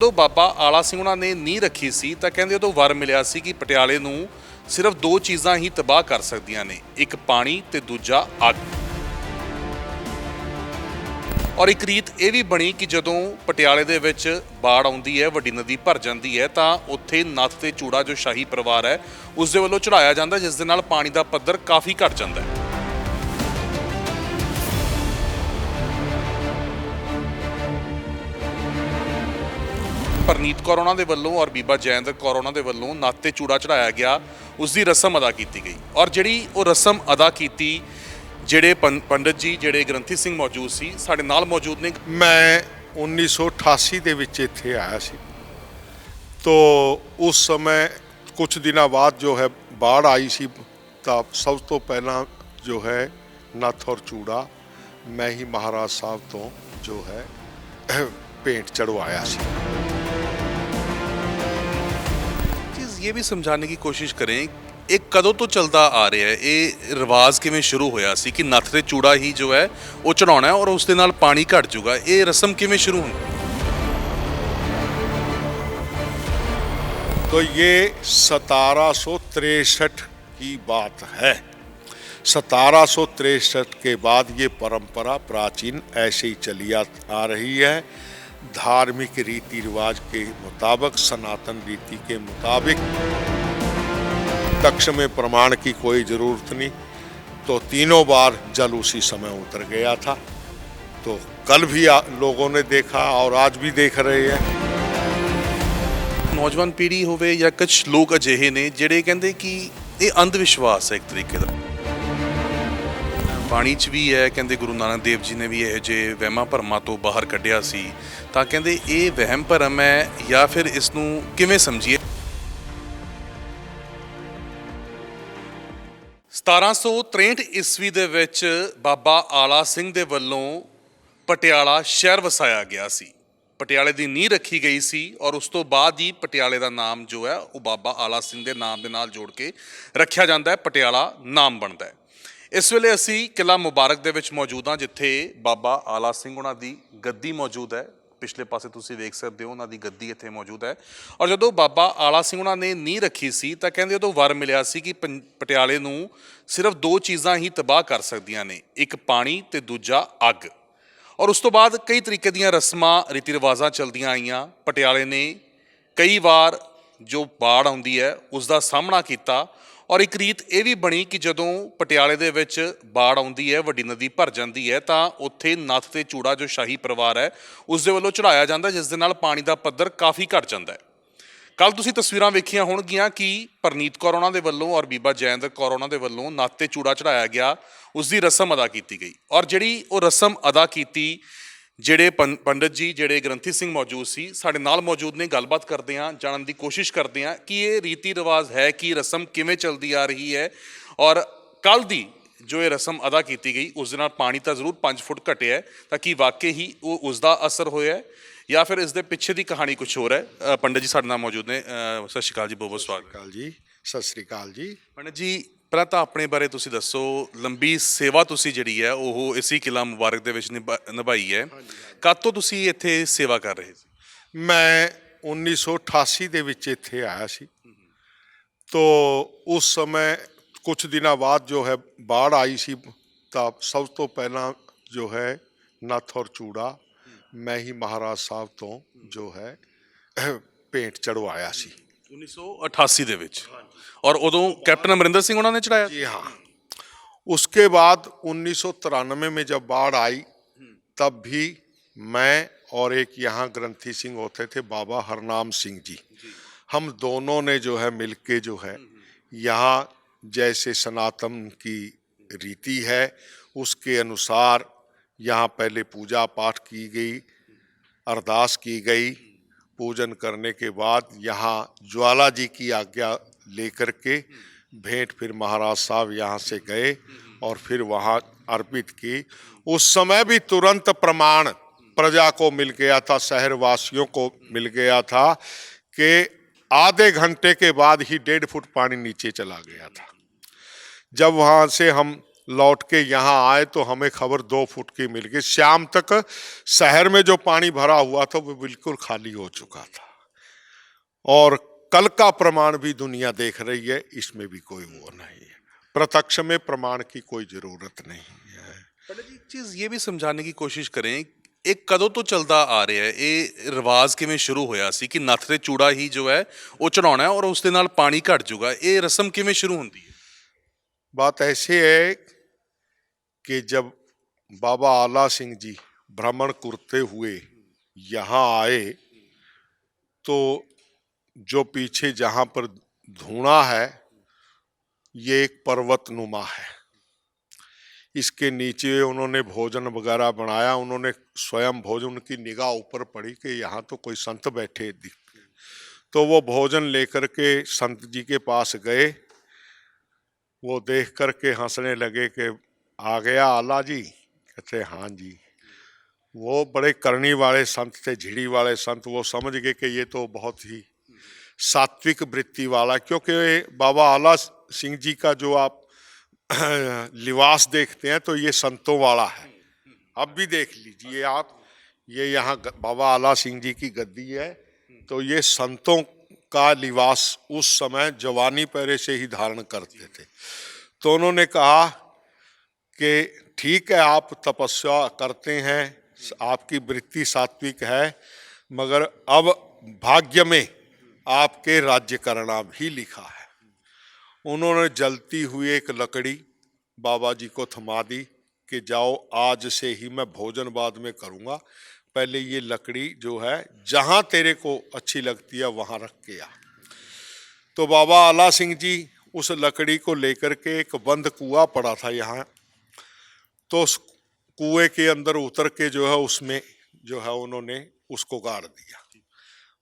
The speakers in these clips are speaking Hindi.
ਜਦੋਂ ਬਾਬਾ ਆਲਾ ਸਿੰਘ ਉਹਨਾਂ ਨੇ ਨੀਂਹ ਰੱਖੀ ਸੀ ਤਾਂ ਕਹਿੰਦੇ ਉਦੋਂ ਵਰ ਮਿਲਿਆ ਸੀ ਕਿ ਪਟਿਆਲੇ ਨੂੰ ਸਿਰਫ ਦੋ ਚੀਜ਼ਾਂ ਹੀ ਤਬਾਹ ਕਰ ਸਕਦੀਆਂ ਨੇ, ਇੱਕ ਪਾਣੀ ਤੇ ਦੂਜਾ ਅੱਗ। ਔਰ ਇੱਕ ਰੀਤ ਇਹ ਵੀ ਬਣੀ ਕਿ ਜਦੋਂ ਪਟਿਆਲੇ ਦੇ ਵਿੱਚ ਬਾੜ ਆਉਂਦੀ ਹੈ, ਵੱਡੀ ਨਦੀ ਭਰ ਜਾਂਦੀ ਹੈ, ਤਾਂ ਉੱਥੇ ਨੱਥ ਤੇ ਚੂੜਾ ਜੋ ਸ਼ਾਹੀ ਪਰਿਵਾਰ ਹੈ ਉਸ ਦੇ ਵੱਲੋਂ ਚੜਾਇਆ ਜਾਂਦਾ, ਜਿਸ ਦੇ ਨਾਲ ਪਾਣੀ ਦਾ ਪੱਧਰ ਕਾਫੀ ਘਟ ਜਾਂਦਾ ਹੈ। ਪਰਨੀਤ ਕੌਰ ਉਹਨਾਂ ਦੇ ਵੱਲੋਂ ਔਰ ਬੀਬਾ ਜੈਇੰਦਰ ਕੌਰ ਉਹਨਾਂ ਦੇ ਵੱਲੋਂ ਨੱਥ ਤੇ ਚੂੜਾ ਚੜਾਇਆ ਗਿਆ, ਉਸ ਦੀ ਰਸਮ ਅਦਾ ਕੀਤੀ ਗਈ। ਔਰ ਜਿਹੜੀ ਉਹ ਰਸਮ ਅਦਾ ਕੀਤੀ, ਜਿਹੜੇ ਪੰਡਤ ਜੀ, ਜਿਹੜੇ ਗ੍ਰੰਥੀ ਸਿੰਘ ਮੌਜੂਦ ਸੀ, ਸਾਡੇ ਨਾਲ ਮੌਜੂਦ ਨੇ। मैं 1988 ਦੇ ਵਿੱਚ ਇੱਥੇ ਆਇਆ ਸੀ। तो उस समय कुछ दिनों बाद जो है बाढ़ आई सी, तब सब तो पहला जो है नत्थ और चूड़ा मैं ही महाराज साहब तो जो है भेंट चढ़वाया सी। चीज़ ये भी समझाने की कोशिश करें, ਇਹ ਕਦੋਂ ਤੋਂ ਚੱਲਦਾ ਆ ਰਿਹਾ ਹੈ, ਇਹ ਰਿਵਾਜ ਕਿਵੇਂ ਸ਼ੁਰੂ ਹੋਇਆ ਸੀ ਕਿ ਨੱਥ ਤੇ ਚੂੜਾ ਹੀ ਜੋ ਹੈ ਉਹ ਚੜਾਉਣਾ ਔਰ ਉਸ ਦੇ ਨਾਲ ਪਾਣੀ ਘਟ ਜਾਊਗਾ, ਇਹ ਰਸਮ ਕਿਵੇਂ ਸ਼ੁਰੂ ਹੁੰਦੀ? तो ये 1763 की बात है। 1763 के बाद ये परंपरा प्राचीन ऐसे ही चली आ रही है। धार्मिक रीति रिवाज के मुताबिक, सनातन रीति के मुताबिक, तक्ष में प्रमाण की कोई ज़रूरत नहीं। तो तीनों बार जल उसी समय उतर गया था। तो कल भी लोगों ने देखा और आज भी देख रहे हैं। ਨੌਜਵਾਨ ਪੀੜ੍ਹੀ ਹੋਵੇ ਜਾਂ ਕੁਝ ਲੋਕ ਅਜਿਹੇ ਨੇ ਜਿਹੜੇ ਕਹਿੰਦੇ ਕਿ ਇਹ ਅੰਧ ਵਿਸ਼ਵਾਸ ਹੈ ਇੱਕ ਤਰੀਕੇ ਦਾ। ਬਾਣੀ 'ਚ ਵੀ ਹੈ, ਕਹਿੰਦੇ ਗੁਰੂ ਨਾਨਕ ਦੇਵ ਜੀ ਨੇ ਵੀ ਇਹੋ ਜਿਹੇ ਵਹਿਮਾਂ ਭਰਮਾਂ ਤੋਂ ਬਾਹਰ ਕੱਢਿਆ ਸੀ, ਤਾਂ ਕਹਿੰਦੇ ਇਹ ਵਹਿਮ ਭਰਮ ਹੈ ਜਾਂ ਫਿਰ ਇਸ ਨੂੰ ਕਿਵੇਂ ਸਮਝੀਏ? 1763 ਈਸਵੀ ਦੇ ਵਿੱਚ ਬਾਬਾ ਆਲਾ ਸਿੰਘ ਦੇ ਵੱਲੋਂ ਪਟਿਆਲਾ ਸ਼ਹਿਰ ਵਸਾਇਆ ਗਿਆ ਸੀ। ਪਟਿਆਲੇ ਦੀ ਨੀਂਹ ਰੱਖੀ ਗਈ ਸੀ ਔਰ ਉਸ ਤੋਂ ਬਾਅਦ ਹੀ ਪਟਿਆਲੇ ਦਾ ਨਾਮ ਜੋ ਹੈ ਉਹ ਬਾਬਾ ਆਲਾ ਸਿੰਘ ਦੇ ਨਾਮ ਦੇ ਨਾਲ ਜੋੜ ਕੇ ਰੱਖਿਆ ਜਾਂਦਾ ਹੈ, ਪਟਿਆਲਾ ਨਾਮ ਬਣਦਾ ਹੈ। ਇਸ ਵੇਲੇ ਅਸੀਂ ਕਿਲ੍ਹਾ ਮੁਬਾਰਕ ਦੇ ਵਿੱਚ ਮੌਜੂਦ ਹਾਂ, ਜਿੱਥੇ ਬਾਬਾ ਆਲਾ ਸਿੰਘ ਉਹਨਾਂ ਦੀ ਗੱਦੀ ਮੌਜੂਦ ਹੈ। ਪਿਛਲੇ ਪਾਸੇ ਤੁਸੀਂ ਵੇਖ ਸਕਦੇ ਹੋ, ਉਹਨਾਂ ਦੀ ਗੱਦੀ ਇੱਥੇ ਮੌਜੂਦ ਹੈ। ਔਰ ਜਦੋਂ ਬਾਬਾ ਆਲਾ ਸਿੰਘ ਉਹਨਾਂ ਨੇ ਨੀਂਹ ਰੱਖੀ ਸੀ ਤਾਂ ਕਹਿੰਦੇ ਉਦੋਂ ਵਰ ਮਿਲਿਆ ਸੀ ਕਿ ਪਟਿਆਲੇ ਨੂੰ ਸਿਰਫ ਦੋ ਚੀਜ਼ਾਂ ਹੀ ਤਬਾਹ ਕਰ ਸਕਦੀਆਂ ਨੇ, ਇੱਕ ਪਾਣੀ ਤੇ ਦੂਜਾ ਅੱਗ। ਔਰ ਉਸ ਤੋਂ ਬਾਅਦ ਕਈ ਤਰੀਕੇ ਦੀਆਂ ਰਸਮਾਂ, ਰੀਤੀ ਰਿਵਾਜ਼ਾਂ ਚੱਲਦੀਆਂ ਆਈਆਂ। ਪਟਿਆਲੇ ਨੇ ਕਈ ਵਾਰ ਜੋ ਬਾੜ ਆਉਂਦੀ ਹੈ ਉਸ ਦਾ ਸਾਹਮਣਾ ਕੀਤਾ। ਔਰ ਇੱਕ ਰੀਤ ਇਹ ਵੀ ਬਣੀ ਕਿ ਜਦੋਂ ਪਟਿਆਲੇ ਦੇ ਵਿੱਚ ਬਾੜ ਆਉਂਦੀ ਹੈ, ਵੱਡੀ ਨਦੀ ਭਰ ਜਾਂਦੀ ਹੈ, ਤਾਂ ਉੱਥੇ ਨੱਥ ਤੇ ਚੂੜਾ ਜੋ ਸ਼ਾਹੀ ਪਰਿਵਾਰ ਹੈ ਉਸ ਦੇ ਵੱਲੋਂ ਚੜਾਇਆ ਜਾਂਦਾ, ਜਿਸ ਦੇ ਨਾਲ ਪਾਣੀ ਦਾ ਪੱਧਰ ਕਾਫੀ ਘਟ ਜਾਂਦਾ ਹੈ। ਕੱਲ ਤੁਸੀਂ ਤਸਵੀਰਾਂ ਵੇਖੀਆਂ ਹੋਣਗੀਆਂ ਕਿ ਪਰਨੀਤ ਕੌਰ ਉਹਨਾਂ ਦੇ ਵੱਲੋਂ ਔਰ ਬੀਬਾ ਜੈਇੰਦਰ ਕੌਰ ਉਹਨਾਂ ਦੇ ਵੱਲੋਂ ਨੱਥ ਤੇ ਚੂੜਾ ਚੜਾਇਆ ਗਿਆ, ਉਸ ਦੀ ਰਸਮ ਅਦਾ ਕੀਤੀ ਗਈ। ਔਰ ਜਿਹੜੀ ਉਹ ਰਸਮ ਅਦਾ ਕੀਤੀ, ਜਿਹੜੇ ਪੰਡਤ ਜੀ, ਜਿਹੜੇ ਗ੍ਰੰਥੀ ਸਿੰਘ ਮੌਜੂਦ ਸੀ, ਸਾਡੇ ਨਾਲ ਮੌਜੂਦ ਨੇ। ਗੱਲਬਾਤ ਕਰਦੇ ਹਾਂ, ਜਾਣਨ ਦੀ ਕੋਸ਼ਿਸ਼ ਕਰਦੇ ਹਾਂ ਕਿ ਇਹ ਰੀਤੀ ਰਿਵਾਜ ਹੈ, ਕਿ ਰਸਮ ਕਿਵੇਂ ਚੱਲਦੀ ਆ ਰਹੀ ਹੈ। ਔਰ ਕੱਲ੍ਹ ਦੀ ਜੋ ਇਹ ਰਸਮ ਅਦਾ ਕੀਤੀ ਗਈ ਉਸ ਦੇ ਨਾਲ ਪਾਣੀ ਤਾਂ ਜ਼ਰੂਰ 5 ਫੁੱਟ ਘਟਿਆ, ਤਾਂ ਕਿ ਵਾਕਈ ਹੀ ਉਹ ਉਸ ਦਾ ਅਸਰ ਹੋਇਆ ਜਾਂ ਫਿਰ ਇਸ ਦੇ ਪਿੱਛੇ ਦੀ ਕਹਾਣੀ ਕੁਝ ਹੋਰ ਹੈ। ਪੰਡਤ ਜੀ ਸਾਡੇ ਨਾਲ ਮੌਜੂਦ ਨੇ। ਸਤਿ ਸ਼੍ਰੀ ਅਕਾਲ ਜੀ, ਬਹੁਤ ਬਹੁਤ ਸਵਾਗਤ ਜੀ। ਸਤਿ ਸ੍ਰੀ ਅਕਾਲ ਜੀ। ਪੰਡਤ ਜੀ, ਪਹਿਲਾਂ ਤਾਂ ਆਪਣੇ ਬਾਰੇ ਤੁਸੀਂ ਦੱਸੋ। ਲੰਬੀ ਸੇਵਾ ਤੁਸੀਂ ਜਿਹੜੀ ਹੈ ਉਹ ਇਸੀ ਕਿਲ੍ਹਾ ਮੁਬਾਰਕ ਦੇ ਵਿੱਚ ਨਿਭਾਈ ਹੈ। ਕਦ ਤੋਂ ਤੁਸੀਂ ਇੱਥੇ ਸੇਵਾ ਕਰ ਰਹੇ ਸੀ? ਮੈਂ 1988 ਦੇ ਵਿੱਚ ਇੱਥੇ ਆਇਆ ਸੀ। तो उस समय कुछ दिनों बाद जो है बाढ़ आई सी, तब सब तो पहला जो है नत्थ और चूड़ा मैं ही महाराज साहब तो जो है भेंट चढ़वाया सी 1988 ਦੇ ਵਿੱਚ। ਔਰ ਉਦੋਂ ਕੈਪਟਨ ਅਮਰਿੰਦਰ ਸਿੰਘ ਉਹਨਾਂ ਨੇ ਚੜਾਇਆ? जी हाँ। उसके बाद 1993 में जब बाढ़ आई, तब भी मैं और एक यहाँ ग्रंथी सिंह होते थे, बाबा हरनाम सिंह जी, हम दोनों ने जो है मिलके जो है यहाँ जैसे सनातन की रीति है उसके अनुसार यहाँ पहले पूजा पाठ की गई, अरदास की गई। पूजन करने के बाद यहाँ ज्वाला जी की आज्ञा लेकर के भेंट फिर महाराज साहब यहाँ से गए और फिर वहाँ अर्पित की। उस समय भी तुरंत प्रमाण प्रजा को मिल गया था, शहरवासियों को मिल गया था कि आधे घंटे के बाद ही 1.5 फुट पानी नीचे चला गया था। जब वहाँ से हम लौट के यहाँ आए तो हमें खबर 2 फुट की मिल गई। शाम तक शहर में जो पानी भरा हुआ था वो बिल्कुल खाली हो चुका था, और कल का प्रमाण भी दुनिया देख रही है, इसमें भी कोई वो नहीं है। प्रत्यक्ष में प्रमाण की कोई जरूरत नहीं है। पंडित जी, एक चीज ये भी समझाने की कोशिश करें, एक कदों तो चलता आ ਰਿਹਾ ਹੈ ਇਹ ਰਿਵਾਜ ਕਿਵੇਂ ਸ਼ੁਰੂ ਹੋਇਆ ਸੀ ਕਿ ਨੱਥ ਤੇ ਚੂੜਾ ਹੀ ਜੋ ਹੈ ਉਹ ਚੜਾਉਣਾ ਹੈ ਔਰ ਉਸ ਦੇ ਨਾਲ ਪਾਣੀ ਘਟ ਜਾਊਗਾ, ਇਹ ਰਸਮ ਕਿਵੇਂ ਸ਼ੁਰੂ ਹੁੰਦੀ ਹੈ? बात ऐसी है कि जब बाबा आला सिंह जी भ्रमण करते हुए यहाँ आए तो जो पीछे जहाँ पर धूणा है ये एक पर्वत नुमा है, इसके नीचे उन्होंने भोजन वगैरह बनाया। उन्होंने स्वयं भोजन, उनकी निगाह ऊपर पड़ी कि यहाँ तो कोई संत बैठे दिखते, तो वो भोजन लेकर के संत जी के पास गए। वो देख करके हंसने लगे कि आ गया आला जी? कहते हाँ जी। वो बड़े करनी वाले संत थे, झिड़ी वाले संत। वो समझ गए कि ये तो बहुत ही सात्विक वृत्ति वाला, क्योंकि बाबा आला सिंह जी का जो आप लिबास देखते हैं तो ये संतों वाला है। अब भी देख लीजिए आप, ये यहाँ बाबा आला सिंह जी की गद्दी है, तो ये संतों का लिबास उस समय जवानी पहरे से ही धारण करते थे। तो उन्होंने कहा कि ठीक है, आप तपस्या करते हैं, आपकी वृत्ति सात्विक है, मगर अब भाग्य में आपके राज्य करना भी लिखा है। उन्होंने जलती हुई एक लकड़ी बाबा जी को थमा दी कि जाओ, आज से ही मैं भोजन बाद में करूँगा, पहले ये लकड़ी जो है जहाँ तेरे को अच्छी लगती है वहाँ रख के आ। तो बाबा आला सिंह जी उस लकड़ी को लेकर के, एक बंद कुआं पड़ा था यहाँ, तो उस कुएं के अंदर उतर के जो है उसमें जो है उन्होंने उसको गाड़ दिया।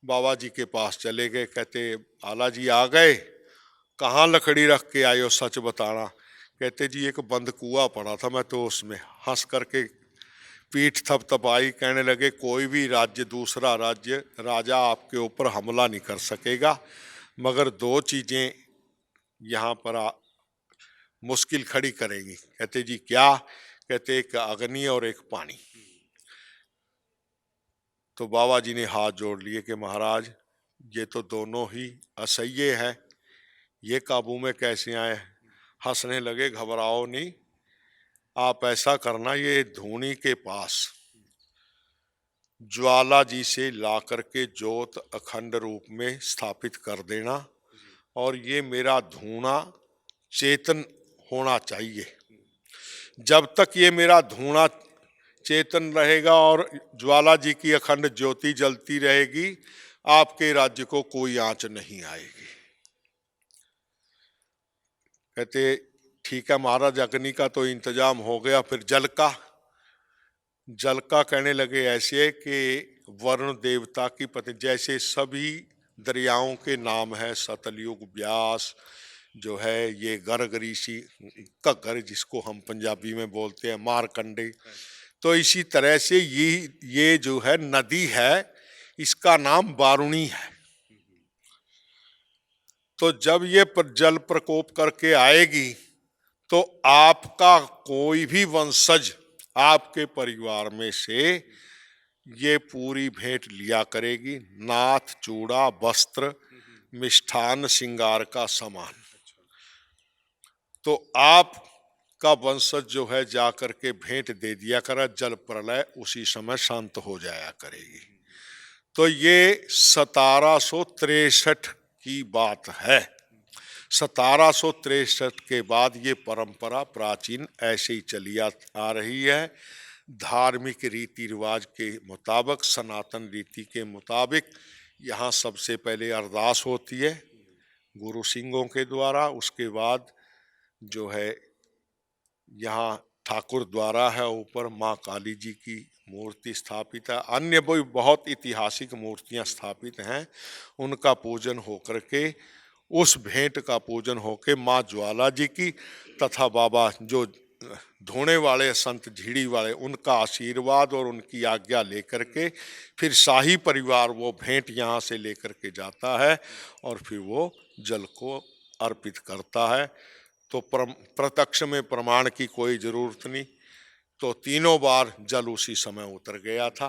बाबा जी के पास चले गए, कहते आला जी आ गए, कहाँ लकड़ी रख के आए हो, सच बताना। कहते जी एक बंद कुआं पड़ा था, मैं तो उसमें। हंस करके पीठ थपथपाई, कहने लगे कोई भी राज्य, दूसरा राज्य, राजा आपके ऊपर हमला नहीं कर सकेगा, मगर 2 चीज़ें यहाँ पर मुश्किल खड़ी करेंगी। कहते जी क्या? कहते एक अग्नि और एक पानी। तो बाबा जी ने हाथ जोड़ लिए कि महाराज ये तो दोनों ही असह्य है, ये काबू में कैसे आए? हंसने लगे, घबराओ नहीं, आप ऐसा करना, ये धूनी के पास ज्वाला जी से ला करके ज्योत अखंड रूप में स्थापित कर देना, और ये मेरा धूना चेतन होना चाहिए। जब तक ये मेरा धूना चेतन रहेगा और ज्वाला जी की अखंड ज्योति जलती रहेगी, आपके राज्य को कोई आंच नहीं आएगी। कहते ठीक है महाराज, अग्नि का तो इंतजाम हो गया, फिर जल का? जल का कहने लगे ऐसे कि वरुण देवता की पत्नी, जैसे सभी दरियाओं के नाम है, सतलयुग, ब्यास जो है, ये गर्ग ऋषि, घग्गर जिसको हम पंजाबी में बोलते हैं, मारकंडे, तो इसी तरह से ये जो है नदी है, इसका नाम वारुणी है। तो जब ये जल प्रकोप करके आएगी तो आपका कोई भी वंशज आपके परिवार में से ये पूरी भेंट लिया करेगी, नाथ, चूड़ा, वस्त्र, मिष्ठान, श्रृंगार का सामान। तो आपका वंशज जो है जा करके भेंट दे दिया करा, जल प्रलय उसी समय शांत हो जाया करेगी। तो ये 1763 की बात है। 1763 के बाद ये परंपरा प्राचीन ऐसे ही चली आ रही है। धार्मिक रीति रिवाज के मुताबिक, सनातन रीति के मुताबिक यहाँ सबसे पहले अरदास होती है गुरु सिंहों के द्वारा। उसके बाद जो है यहाँ ठाकुर द्वारा है, ऊपर माँ काली जी की मूर्ति स्थापित है, अन्य भी बहुत ऐतिहासिक मूर्तियाँ स्थापित हैं, उनका पूजन होकर के, उस भेंट का पूजन होके माँ ज्वाला जी की तथा बाबा जो धोने वाले संत झिड़ी वाले, उनका आशीर्वाद और उनकी आज्ञा लेकर के फिर शाही परिवार वो भेंट यहाँ से लेकर के जाता है और फिर वो जल को अर्पित करता है। तो प्रत्यक्ष में प्रमाण की कोई जरूरत नहीं। तो तीनों बार जल उसी समय उतर गया था।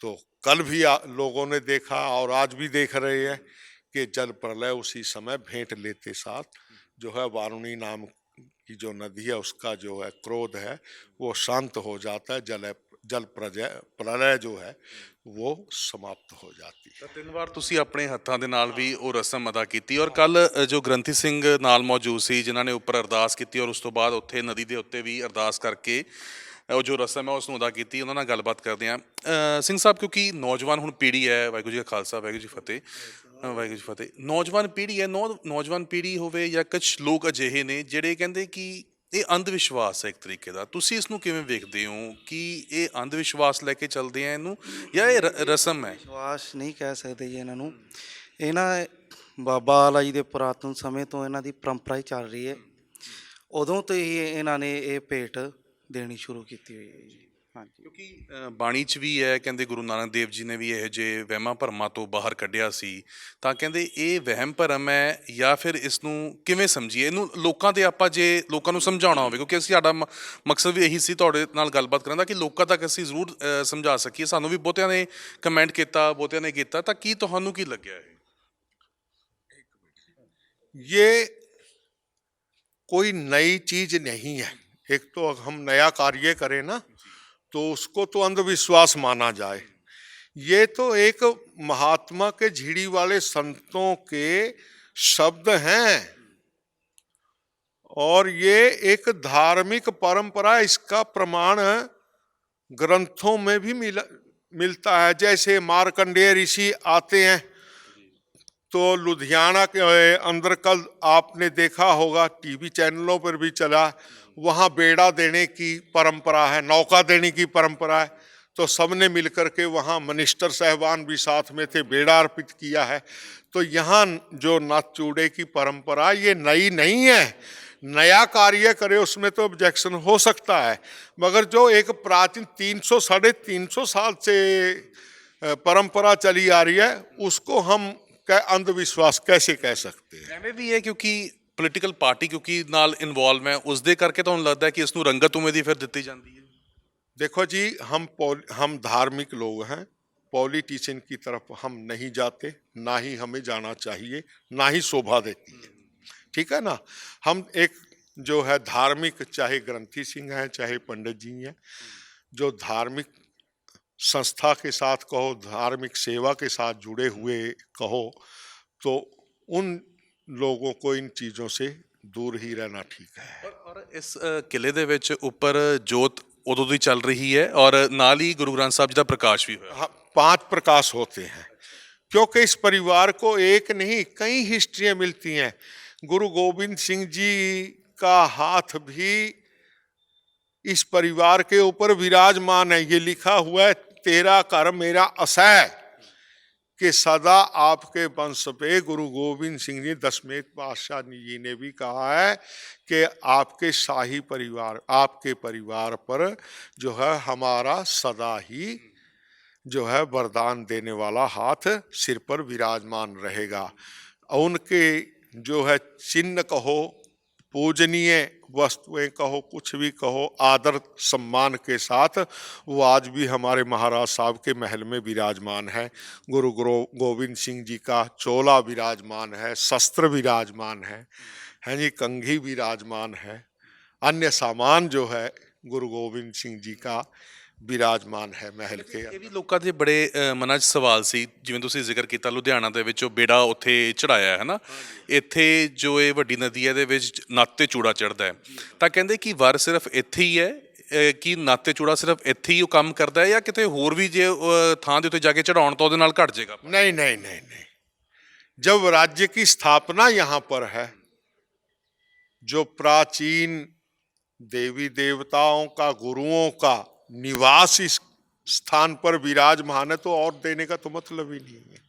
तो कल भी लोगों ने देखा और आज भी देख रहे हैं कि जल प्रलय उसी समय भेंट लेते साथ जो है वारुणी नाम की जो नदी है उसका जो है क्रोध है वो शांत हो जाता है। जल प्रलय जो है वो समाप्त हो जाती है। ਤਾਂ ਤਿੰਨ ਵਾਰ ਤੁਸੀਂ ਆਪਣੇ ਹੱਥਾਂ ਦੇ ਨਾਲ ਵੀ ਉਹ ਰਸਮ ਅਦਾ ਕੀਤੀ ਔਰ ਕੱਲ ਜੋ ਗ੍ਰੰਥੀ ਸਿੰਘ ਨਾਲ ਮੌਜੂਦ ਸੀ ਜਿਨ੍ਹਾਂ ਨੇ ਉੱਪਰ ਅਰਦਾਸ ਕੀਤੀ ਔਰ ਉਸ ਤੋਂ ਬਾਅਦ ਉੱਥੇ ਨਦੀ ਦੇ ਉੱਤੇ ਵੀ ਅਰਦਾਸ ਕਰਕੇ ਉਹ ਜੋ ਰਸਮ ਹੈ ਉਸ ਨੂੰ ਅਦਾ ਕੀਤੀ। ਉਹਨਾਂ ਨਾਲ ਗੱਲਬਾਤ ਕਰਦੇ ਹਾਂ। ਸਿੰਘ ਸਾਹਿਬ, ਕਿਉਂਕਿ ਨੌਜਵਾਨ ਹੁਣ ਪੀੜ੍ਹੀ ਹੈ, ਵਾਹਿਗੁਰੂ ਜੀ ਕਾ ਖਾਲਸਾ ਵਾਹਿਗੁਰੂ ਜੀ ਕੀ ਫਤਿਹ, ਵਾਹਿਗੁਰੂ ਜੀ ਕੀ ਫਤਿਹ, ਨੌਜਵਾਨ ਪੀੜ੍ਹੀ ਹੈ, ਨੌਜਵਾਨ ਪੀੜ੍ਹੀ ਹੋਵੇ ਜਾਂ ਕੁਛ ਲੋਕ ਅਜਿਹੇ ਨੇ ਜਿਹੜੇ ਕਹਿੰਦੇ ਕਿ ਇਹ ਅੰਧ ਵਿਸ਼ਵਾਸ ਹੈ ਇੱਕ ਤਰੀਕੇ ਦਾ। ਤੁਸੀਂ ਇਸ ਨੂੰ ਕਿਵੇਂ ਵੇਖਦੇ ਹੋ ਕਿ ਇਹ ਅੰਧ ਵਿਸ਼ਵਾਸ ਲੈ ਕੇ ਚੱਲਦੇ ਆ ਇਹਨੂੰ ਜਾਂ ਇਹ ਰਸਮ ਹੈ? ਵਿਸ਼ਵਾਸ ਨਹੀਂ ਕਹਿ ਸਕਦੇ ਜੀ ਇਹਨਾਂ ਨੂੰ। ਇਹ ਨਾ ਬਾਬਾ ਆਲਾ ਜੀ ਦੇ ਪੁਰਾਤਨ ਸਮੇਂ ਤੋਂ ਇਹਨਾਂ ਦੀ ਪਰੰਪਰਾ ਹੀ ਚੱਲ ਰਹੀ ਹੈ। ਉਦੋਂ ਤੋਂ ਹੀ ਇਹਨਾਂ ਨੇ ਇਹ ਭੇਟ ਦੇਣੀ ਸ਼ੁਰੂ ਕੀਤੀ ਹੋਈ ਹੈ ਜੀ। ਹਾਂਜੀ, ਕਿਉਂਕਿ ਬਾਣੀ 'ਚ ਵੀ ਹੈ, ਕਹਿੰਦੇ ਗੁਰੂ ਨਾਨਕ ਦੇਵ ਜੀ ਨੇ ਵੀ ਇਹੋ ਜਿਹੇ ਵਹਿਮਾਂ ਭਰਮਾਂ ਤੋਂ ਬਾਹਰ ਕੱਢਿਆ ਸੀ। ਤਾਂ ਕਹਿੰਦੇ ਇਹ ਵਹਿਮ ਭਰਮ ਹੈ ਜਾਂ ਫਿਰ ਇਸ ਨੂੰ ਕਿਵੇਂ ਸਮਝੀਏ? ਇਹਨੂੰ ਲੋਕਾਂ ਦੇ ਆਪਾਂ ਜੇ ਲੋਕਾਂ ਨੂੰ ਸਮਝਾਉਣਾ ਹੋਵੇ, ਕਿਉਂਕਿ ਅਸੀਂ ਸਾਡਾ ਮਕਸਦ ਵੀ ਇਹੀ ਸੀ ਤੁਹਾਡੇ ਨਾਲ ਗੱਲਬਾਤ ਕਰਨ ਦਾ ਕਿ ਲੋਕਾਂ ਤੱਕ ਅਸੀਂ ਜ਼ਰੂਰ ਸਮਝਾ ਸਕੀਏ। ਸਾਨੂੰ ਵੀ ਬਹੁਤਿਆਂ ਨੇ ਕਮੈਂਟ ਕੀਤਾ, ਬਹੁਤਿਆਂ ਨੇ ਕੀਤਾ, ਤਾਂ ਕੀ ਤੁਹਾਨੂੰ ਕੀ ਲੱਗਿਆ ਇਹ? ये कोई नई चीज नहीं है। एक तो हम नया कार्य करें ना तो उसको तो अंधविश्वास माना जाए। ये तो एक महात्मा के झिड़ी वाले संतों के शब्द हैं और ये एक धार्मिक परंपरा। इसका प्रमाण ग्रंथों में भी मिलता है। जैसे मार्कंडेय ऋषि आते हैं तो लुधियाना के अंदर कल आपने देखा होगा, टीवी चैनलों पर भी चला, वहाँ बेड़ा देने की परंपरा है, नौका देने की परंपरा है। तो सबने मिलकर के वहाँ मिनिस्टर साहबान भी साथ में थे, बेड़ा अर्पित किया है। तो यहाँ जो नाथ चूड़े की परंपरा ये नई नहीं है। नया कार्य करे उसमें तो ऑब्जेक्शन हो सकता है, मगर जो एक प्राचीन 300 साढ़े 300 साल से परंपरा चली आ रही है उसको हम अंधविश्वास कैसे कह सकते हैं? ਐਵੇਂ ਵੀ ਹੈ ਕਿਉਂਕਿ ਪੋਲੀਟੀਕਲ ਪਾਰਟੀ ਕਿਉਂਕਿ ਨਾਲ ਇਨਵੋਲਵ ਹੈ, ਉਸ ਦੇ ਕਰਕੇ ਤੁਹਾਨੂੰ ਲੱਗਦਾ ਹੈ ਕਿ ਇਸ ਨੂੰ ਰੰਗਤ ਉਵੇਂ ਦੀ ਫਿਰ ਦਿੱਤੀ ਜਾਂਦੀ ਹੈ? देखो जी, हम धार्मिक लोग हैं, पॉलिटिशियन की तरफ हम नहीं जाते, ना ही हमें जाना चाहिए, ना ही शोभा देती है। ठीक है ना। हम एक जो है धार्मिक, चाहे ग्रंथी सिंह हैं चाहे पंडित जी हैं, जो धार्मिक संस्था के साथ कहो, धार्मिक सेवा के साथ जुड़े हुए कहो, तो उन लोगों को इन चीज़ों से दूर ही रहना ठीक है। ਔਰ ਇਸ ਕਿਲੇ ਦੇ ਵਿੱਚ ਉੱਪਰ ਜੋਤ ਉਦੋਂ ਦੀ ਚੱਲ ਰਹੀ ਹੈ ਔਰ ਨਾਲ ਹੀ ਗੁਰੂ ਗ੍ਰੰਥ ਸਾਹਿਬ ਜੀ ਦਾ ਪ੍ਰਕਾਸ਼ ਵੀ ਹੋਇਆ। हाँ, 5 प्रकाश होते हैं क्योंकि इस परिवार को एक नहीं कई हिस्ट्रियाँ मिलती हैं। गुरु गोविंद सिंह जी का हाथ भी इस परिवार के ऊपर विराजमान है। ये लिखा हुआ है, तेरा कर मेरा असह, कि सदा आपके वंश पे गुरु गोविंद सिंह जी दशमेध पातशाह जी ने भी कहा है कि आपके शाही परिवार, आपके परिवार पर जो है हमारा सदा ही जो है वरदान देने वाला हाथ सिर पर विराजमान रहेगा। उनके जो है चिन्ह कहो, पूजनीय वस्तुएं कहो, कुछ भी कहो, आदर सम्मान के साथ वो आज भी हमारे महाराज साहब के महल में विराजमान है। गुरु गोविंद सिंह जी का चोला विराजमान है, शस्त्र विराजमान है जी, कंघी विराजमान है, अन्य सामान जो है गुरु गोविंद सिंह जी का ਵਿਰਾਜਮਾਨ ਹੈ ਮਹਿਲ ਕੇ। ਇਹ ਵੀ ਲੋਕਾਂ ਦੇ ਬੜੇ ਮਨਾਂ 'ਚ ਸਵਾਲ ਸੀ, ਜਿਵੇਂ ਤੁਸੀਂ ਜ਼ਿਕਰ ਕੀਤਾ ਲੁਧਿਆਣਾ ਦੇ ਵਿੱਚ ਉਹ ਬੇੜਾ ਉੱਥੇ ਚੜਾਇਆ ਹੈ ਨਾ, ਇੱਥੇ ਜੋ ਇਹ ਵੱਡੀ ਨਦੀ ਹੈ ਦੇ ਵਿੱਚ ਨੱਤ ਤੇ ਚੂੜਾ ਚੜ੍ਹਦਾ ਹੈ, ਤਾਂ ਕਹਿੰਦੇ ਕਿ ਵਰ ਸਿਰਫ ਇੱਥੇ ਹੀ ਹੈ ਕਿ ਨੱਤ ਤੇ ਚੂੜਾ ਸਿਰਫ ਇੱਥੇ ਹੀ ਉਹ ਕੰਮ ਕਰਦਾ ਹੈ ਜਾਂ ਕਿਤੇ ਹੋਰ ਵੀ ਜੇ ਥਾਂ ਦੇ ਉੱਤੇ ਜਾ ਕੇ ਚੜਾਉਣ ਤਾਂ ਉਹਦੇ ਨਾਲ ਘਟ ਜਾਏਗਾ? नहीं नहीं नहीं नहीं, जब राज्य की स्थापना यहाँ पर है, जो प्राचीन देवी देवताओं का, गुरुओं का निवास इस स्थान पर विराजमान है, तो और देने का तो मतलब ही नहीं है।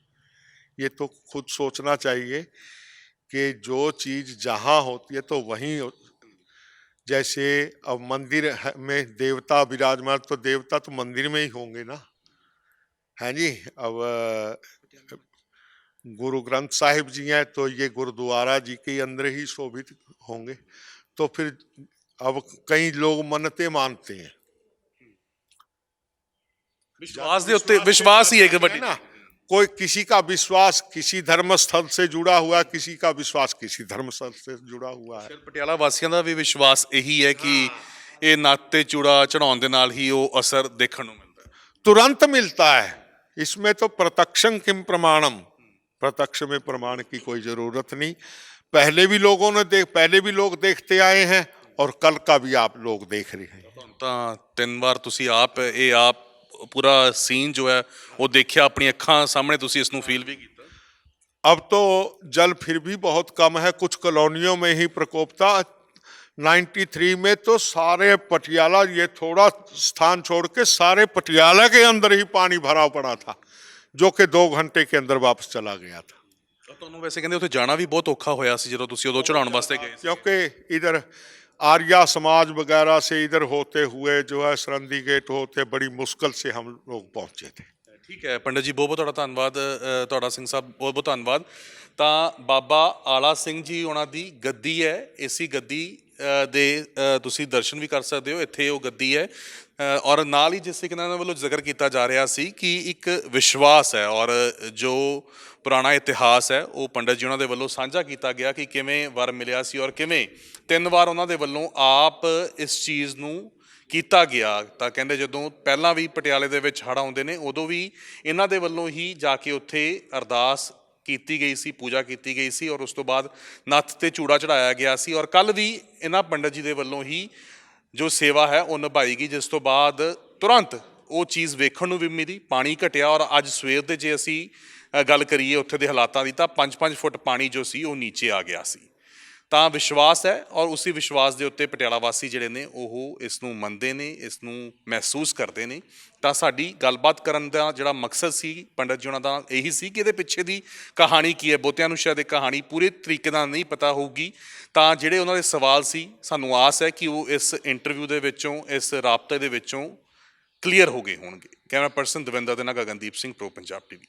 ये तो खुद सोचना चाहिए कि जो चीज़ जहाँ होती है तो वहीं जैसे अब मंदिर में देवता विराजमान, तो देवता तो मंदिर में ही होंगे ना, है जी। अब गुरु ग्रंथ साहिब जी हैं तो ये गुरुद्वारा जी के अंदर ही शोभित होंगे। तो फिर अब कई लोग मन्नतें मानते हैं, ਵਿਸ਼ਵਾਸ ਦੇ ਉੱਤੇ ਵਿਸ਼ਵਾਸ ਹੀ ਹੈ ਇੱਕ है ਵੱਡੀ ना। कोई किसी का विश्वास किसी धर्म स्थल से जुड़ा हुआ है, किसी का विश्वास किसी धर्म स्थल से जुड़ा हुआ है। ਫਿਰ ਪਟਿਆਲਾ ਵਾਸੀਆਂ ਦਾ ਵੀ ਵਿਸ਼ਵਾਸ ਇਹੀ ਹੈ ਕਿ ਇਹ ਨੱਕ ਤੇ ਚੂੜਾ ਚੜਾਉਣ ਦੇ ਨਾਲ ਹੀ ਉਹ ਅਸਰ ਦੇਖਣ ਨੂੰ ਮਿਲਦਾ ਹੈ। तुरंत मिलता है, इसमें तो प्रत्यक्षं किम प्रमाणम, प्रत्यक्ष में प्रमाण की कोई जरूरत नहीं। पहले भी लोग देखते आए हैं और कल का भी आप लोग देख रहे हैं। ਤੁਹਾਨੂੰ ਤਾਂ 3 ਵਾਰ ਤੁਸੀਂ ਆਪ ਪੂਰਾ ਸੀਨ ਜੋ ਹੈ ਉਹ ਦੇਖਿਆ ਆਪਣੀ ਅੱਖਾਂ ਸਾਹਮਣੇ, ਤੁਸੀਂ ਇਸ ਨੂੰ ਫੀਲ ਵੀ ਕੀਤਾ। अब तो जल फिर भी बहुत कम है, कुछ कॉलोनियों में ही प्रकोप था। 93 में तो सारे पटियाला, ये थोड़ा स्थान छोड़ के सारे पटियाला के अंदर ही पानी भरा पड़ा था, जो कि 2 घंटे के अंदर वापस चला गया था। ਤੁਹਾਨੂੰ ਵੈਸੇ ਕਹਿੰਦੇ ਉੱਥੇ ਜਾਣਾ ਵੀ ਬਹੁਤ ਔਖਾ ਹੋਇਆ ਸੀ ਜਦੋਂ ਤੁਸੀਂ ਉਦੋਂ ਚੜਾਉਣ ਵਾਸਤੇ ਗਏ ਸੀ। क्योंकि इधर आर्या समाज वगैरह से इधर होते हुए जो है सरंदी गेट होते बड़ी मुश्किल से हम लोग पहुंचे थे। ਠੀਕ ਹੈ ਪੰਡਤ ਜੀ, ਬਹੁਤ ਬਹੁਤ ਤੁਹਾਡਾ ਧੰਨਵਾਦ। ਤੁਹਾਡਾ ਸਿੰਘ ਸਾਹਿਬ ਬਹੁਤ ਬਹੁਤ ਧੰਨਵਾਦ। ਤਾਂ ਬਾਬਾ ਆਲਾ ਸਿੰਘ ਜੀ ਉਹਨਾਂ ਦੀ ਗੱਦੀ ਹੈ, ਇਸੀ ਗੱਦੀ ਦੇ ਤੁਸੀਂ ਦਰਸ਼ਨ ਵੀ ਕਰ ਸਕਦੇ ਹੋ। ਇੱਥੇ ਉਹ ਗੱਦੀ ਹੈ ਔਰ ਨਾਲ ਹੀ ਜਿਸ ਤਰੀਕੇ ਨਾਲ ਇਹਨਾਂ ਵੱਲੋਂ ਜ਼ਿਕਰ ਕੀਤਾ ਜਾ ਰਿਹਾ ਸੀ ਕਿ ਇੱਕ ਵਿਸ਼ਵਾਸ ਹੈ ਔਰ ਜੋ ਪੁਰਾਣਾ ਇਤਿਹਾਸ ਹੈ ਉਹ ਪੰਡਤ ਜੀ ਉਹਨਾਂ ਦੇ ਵੱਲੋਂ ਸਾਂਝਾ ਕੀਤਾ ਗਿਆ ਕਿ ਕਿਵੇਂ ਵਰ ਮਿਲਿਆ ਸੀ ਔਰ ਕਿਵੇਂ 3 ਵਾਰ ਉਹਨਾਂ ਦੇ ਵੱਲੋਂ ਆਪ ਇਸ ਚੀਜ਼ ਨੂੰ ਕੀਤਾ ਗਿਆ। ਤਾਂ ਕਹਿੰਦੇ ਜਦੋਂ ਪਹਿਲਾਂ ਵੀ ਪਟਿਆਲੇ ਦੇ ਵਿੱਚ ਹੜ੍ਹ ਆਉਂਦੇ ਨੇ ਉਦੋਂ ਵੀ ਇਹਨਾਂ ਦੇ ਵੱਲੋਂ ਹੀ ਜਾ ਕੇ ਉੱਥੇ ਅਰਦਾਸ ਕੀਤੀ ਗਈ ਸੀ, ਪੂਜਾ ਕੀਤੀ ਗਈ ਸੀ ਔਰ ਉਸ ਤੋਂ ਬਾਅਦ ਨੱਥ ਤੇ ਚੂੜਾ ਚੜਾਇਆ ਗਿਆ ਸੀ। ਔਰ ਕੱਲ੍ਹ ਵੀ ਇਹਨਾਂ ਪੰਡਤ ਜੀ ਦੇ ਵੱਲੋਂ ਹੀ ਜੋ ਸੇਵਾ ਹੈ ਉਹ ਨਿਭਾਈ ਗਈ, ਜਿਸ ਤੋਂ ਬਾਅਦ ਤੁਰੰਤ ਉਹ ਚੀਜ਼ ਵੇਖਣ ਨੂੰ ਵੀ ਮਿਲੀ। ਪਾਣੀ ਘਟਿਆ ਔਰ ਅੱਜ ਸਵੇਰ ਦੇ ਜੇ ਅਸੀਂ ਗੱਲ ਕਰੀਏ ਉੱਥੇ ਦੇ ਹਾਲਾਤਾਂ ਦੀ ਤਾਂ 5-5 ਫੁੱਟ ਪਾਣੀ ਜੋ ਸੀ ਉਹ ਨੀਚੇ ਆ ਗਿਆ ਸੀ। ਤਾਂ ਵਿਸ਼ਵਾਸ ਹੈ ਔਰ ਉਸੇ ਵਿਸ਼ਵਾਸ ਦੇ ਉੱਤੇ ਪਟਿਆਲਾ ਵਾਸੀ ਜਿਹੜੇ ਨੇ ਉਹ ਇਸ ਨੂੰ ਮੰਨਦੇ ਨੇ, ਇਸ ਨੂੰ ਮਹਿਸੂਸ ਕਰਦੇ ਨੇ। ਤਾਂ ਸਾਡੀ ਗੱਲਬਾਤ ਕਰਨ ਦਾ ਜਿਹੜਾ ਮਕਸਦ ਸੀ ਪੰਡਤ ਜੀ ਉਹਨਾਂ ਦਾ ਇਹੀ ਸੀ ਕਿ ਇਹਦੇ ਪਿੱਛੇ ਦੀ ਕਹਾਣੀ ਕੀ ਹੈ। ਬਹੁਤਿਆਂ ਨੂੰ ਸ਼ਾਇਦ ਇਹ ਕਹਾਣੀ ਪੂਰੇ ਤਰੀਕੇ ਨਾਲ ਨਹੀਂ ਪਤਾ ਹੋਊਗੀ। ਤਾਂ ਜਿਹੜੇ ਉਹਨਾਂ ਦੇ ਸਵਾਲ ਸੀ ਸਾਨੂੰ ਆਸ ਹੈ ਕਿ ਉਹ ਇਸ ਇੰਟਰਵਿਊ ਦੇ ਵਿੱਚੋਂ, ਇਸ ਰਾਬਤੇ ਦੇ ਵਿੱਚੋਂ ਕਲੀਅਰ ਹੋ ਗਏ ਹੋਣਗੇ। ਕੈਮਰਾ ਪਰਸਨ ਦਵਿੰਦਰ ਦੇ ਨਾਲ ਗਗਨਦੀਪ ਸਿੰਘ, ਪ੍ਰੋ ਪੰਜਾਬ TV।